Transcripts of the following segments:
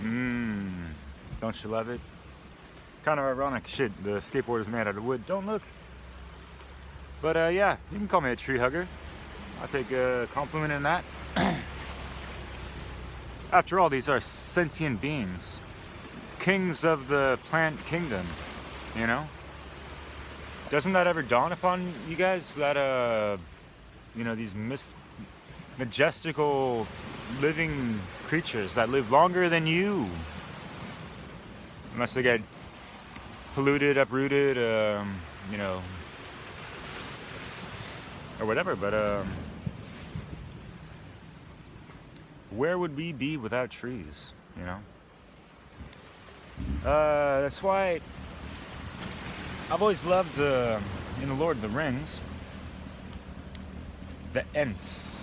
Don't you love it? Kind of ironic. Shit, the skateboard is made out of wood. Don't look. But yeah, you can call me a tree hugger. I'll take a compliment in that. After all, these are sentient beings. Kings of the plant kingdom, you know? Doesn't that ever dawn upon you guys that, you know, these majestical living creatures that live longer than you? Unless they get polluted, uprooted, you know, or whatever, but where would we be without trees, you know? That's why I've always loved, in the Lord of the Rings, the Ents.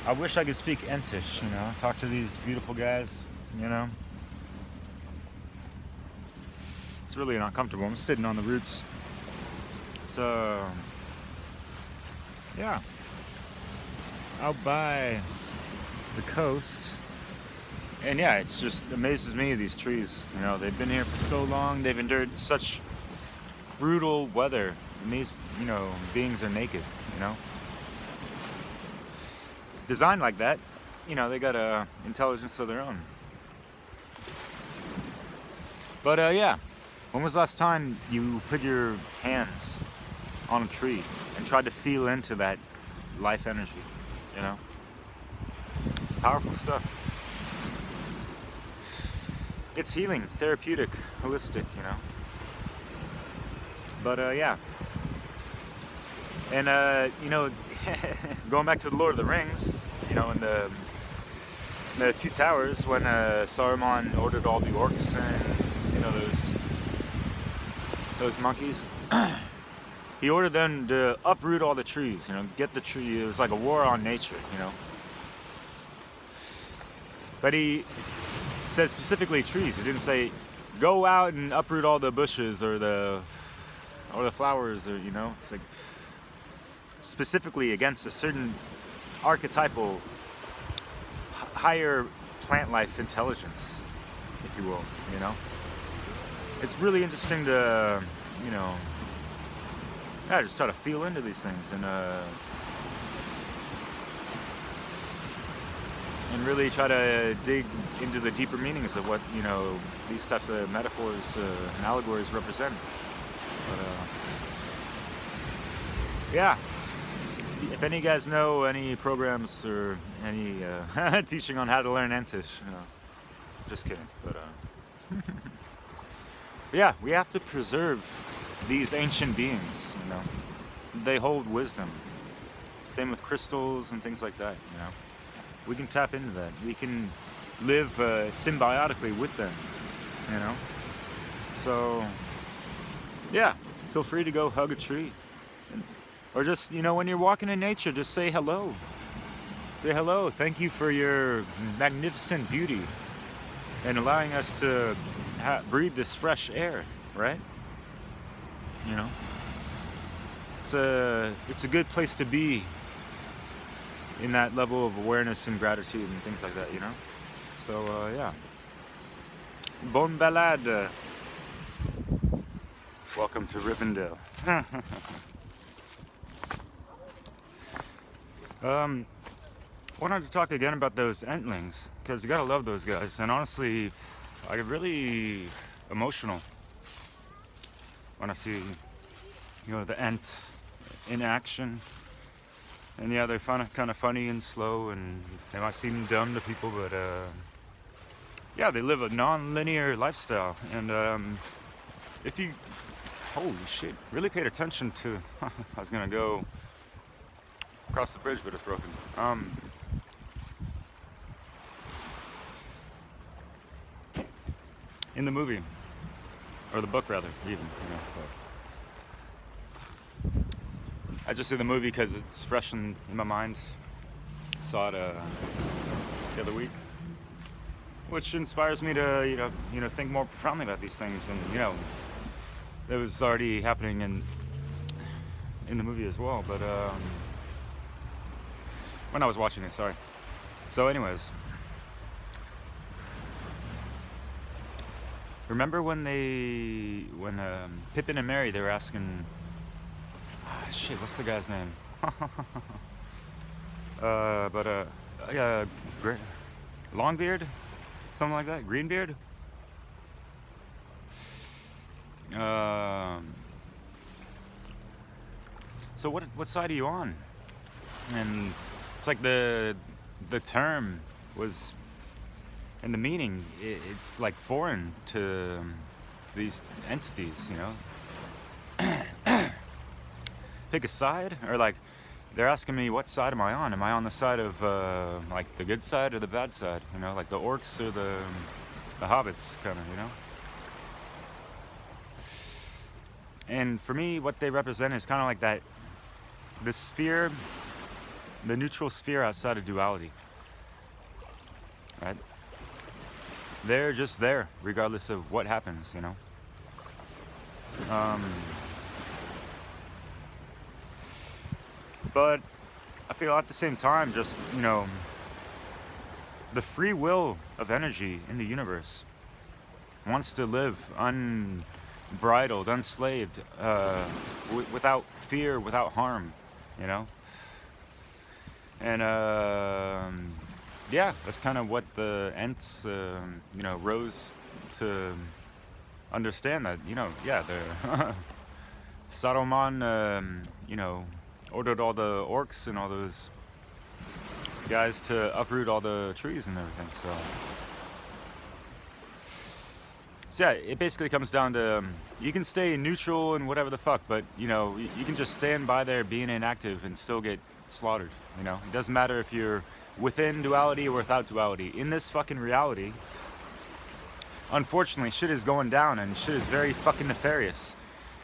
I wish I could speak Entish, you know, talk to these beautiful guys, you know. It's really not comfortable. I'm sitting on the roots. So, yeah, out by the coast. And yeah, it just amazes me, these trees. You know, they've been here for so long. They've endured such brutal weather. And these, you know, beings are naked, you know. Designed like that, you know, they got a intelligence of their own. But yeah, when was the last time you put your hands on a tree and tried to feel into that life energy, you know? It's powerful stuff. It's healing, therapeutic, holistic, you know? But yeah. And you know, going back to the Lord of the Rings, you know, in the Two Towers, when Saruman ordered all the orcs and, you know, those monkeys, he ordered them to uproot all the trees, you know, get the tree. It was like a war on nature, you know. But he said specifically trees. He didn't say go out and uproot all the bushes or the flowers, or, you know. It's like specifically against a certain archetypal higher plant life intelligence, if you will, you know. It's really interesting to, you know, yeah, just try to feel into these things and really try to dig into the deeper meanings of what, you know, these types of metaphors and allegories represent. But yeah, if any of you guys know any programs or any teaching on how to learn Entish, you know, just kidding. But yeah, we have to preserve these ancient beings, you know. They hold wisdom. Same with crystals and things like that, you know. We can tap into that. We can live symbiotically with them, you know. So, yeah, feel free to go hug a tree. Or just, you know, when you're walking in nature, just say hello. Say hello. Thank you for your magnificent beauty and allowing us to breathe this fresh air, right? You know, it's a good place to be in that level of awareness and gratitude and things like that, you know. So yeah, bon balade. Welcome to Rivendell. Wanted to talk again about those Entlings, because you gotta love those guys. And honestly, I get really emotional when I see, you know, the Ents in action. And yeah, they're kind of funny and slow, and they might seem dumb to people, but yeah, they live a non-linear lifestyle. And if you, holy shit, really paid attention to, I was gonna go across the bridge, but it's broken. In the movie, or the book rather, even, you know, both. I just say the movie because it's fresh in my mind. Saw it the other week, which inspires me to you know think more profoundly about these things. And you know, it was already happening in the movie as well. But when I was watching it, sorry. So, anyways, Remember when Pippin and Merry, they were asking, shit, what's the guy's name? Yeah, Longbeard, something like that, Greenbeard. So what side are you on? And it's like the term was, and the meaning, it's like foreign to these entities, you know. Pick a side, or like they're asking me, what side am I on? Am I on the side of like the good side or the bad side? You know, like the orcs or the hobbits, kind of, you know. And for me, what they represent is kind of like that, the sphere, the neutral sphere outside of duality, right? They're just there, regardless of what happens, you know. But I feel at the same time, just, you know, the free will of energy in the universe wants to live unbridled, unslaved, without fear, without harm, you know. And yeah, that's kind of what the Ents, you know, rose to understand, that, you know, yeah, the Saruman, you know, ordered all the orcs and all those guys to uproot all the trees and everything. So yeah, it basically comes down to, you can stay neutral and whatever the fuck, but, you know, you can just stand by there being inactive and still get slaughtered, you know. It doesn't matter if you're within duality or without duality. In this fucking reality, unfortunately, shit is going down, and shit is very fucking nefarious.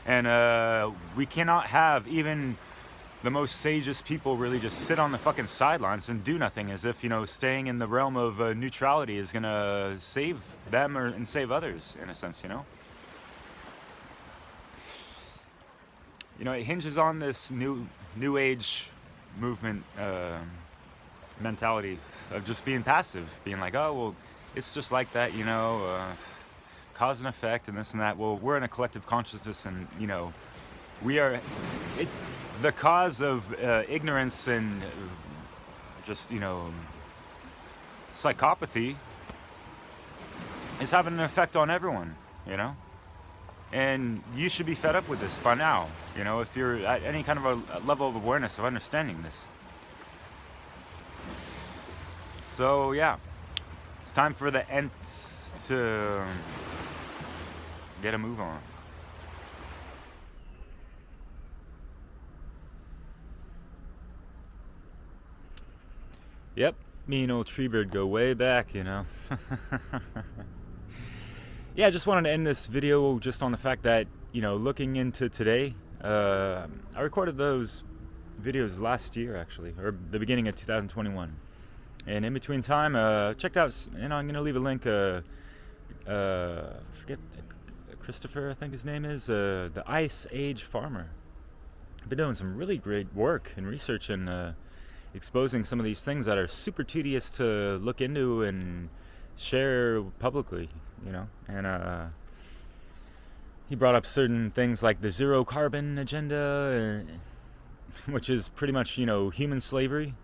And we cannot have even the most sagest people really just sit on the fucking sidelines and do nothing, as if, you know, staying in the realm of neutrality is gonna save them and save others, in a sense, you know. You know, it hinges on this new age movement mentality of just being passive, being like, oh, well, it's just like that, you know, cause and effect and this and that. Well, we're in a collective consciousness, and, you know, we are the cause of ignorance and just, you know, psychopathy is having an effect on everyone, you know. And you should be fed up with this by now, you know, if you're at any kind of a level of awareness of understanding this. So yeah, it's time for the Ents to get a move on. Yep, me and old treebeard go way back, you know. Yeah, I just wanted to end this video just on the fact that, you know, looking into today, I recorded those videos last year, actually, or the beginning of 2021. And in between time, checked out, you know, I'm going to leave a link, forget, Christopher, I think his name is, the Ice Age Farmer. I've been doing some really great work and research and exposing some of these things that are super tedious to look into and share publicly, you know. And he brought up certain things like the zero carbon agenda, which is pretty much, you know, human slavery.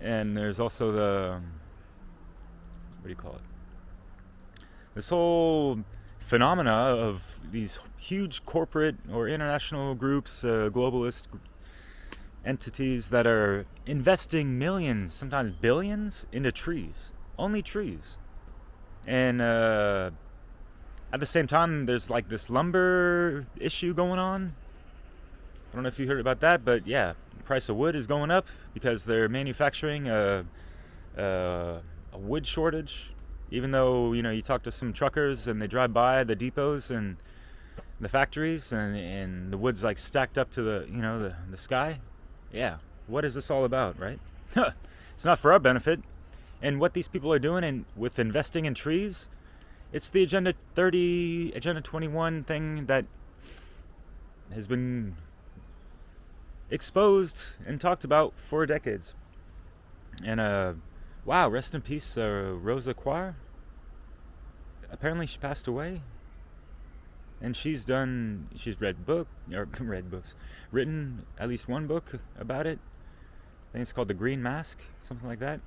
And there's also the, what do you call it, this whole phenomena of these huge corporate or international groups, globalist entities that are investing millions, sometimes billions, into trees. Only trees. And at the same time, there's like this lumber issue going on. I don't know if you heard about that, but yeah, the price of wood is going up because they're manufacturing a wood shortage. Even though, you know, you talk to some truckers and they drive by the depots and the factories, and the wood's like stacked up to the, you know, the sky. Yeah, what is this all about, right? It's not for our benefit. And what these people are doing and with investing in trees, it's the Agenda 30, Agenda 21 thing that has been exposed and talked about for decades. And wow, rest in peace, Rosa Quar. apparently she passed away, and she's read read books, written at least one book about it. I think it's called The Green Mask, something like that.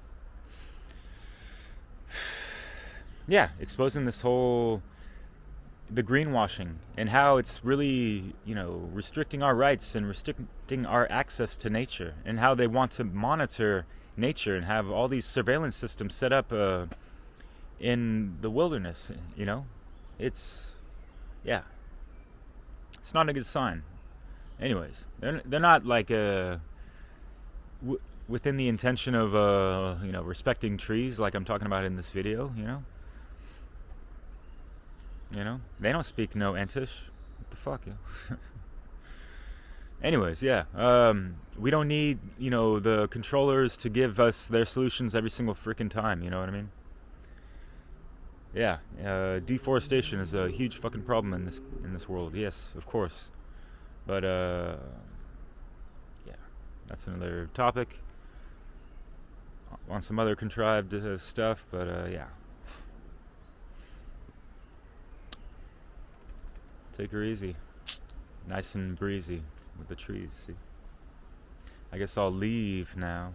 Yeah, exposing this whole the greenwashing and how it's really, restricting our rights and restricting our access to nature, and how they want to monitor nature and have all these surveillance systems set up in the wilderness. It's yeah, it's not a good sign. Anyways, they're not like within the intention of respecting trees like I'm talking about in this video. They don't speak no Entish. What the fuck, yeah. Anyways, yeah. We don't need, the controllers to give us their solutions every single freaking time, you know what I mean? Yeah, deforestation is a huge fucking problem in this world. Yes, of course. But yeah, that's another topic on some other contrived stuff, but yeah. Take her easy. Nice and breezy with the trees, see? I guess I'll leave now.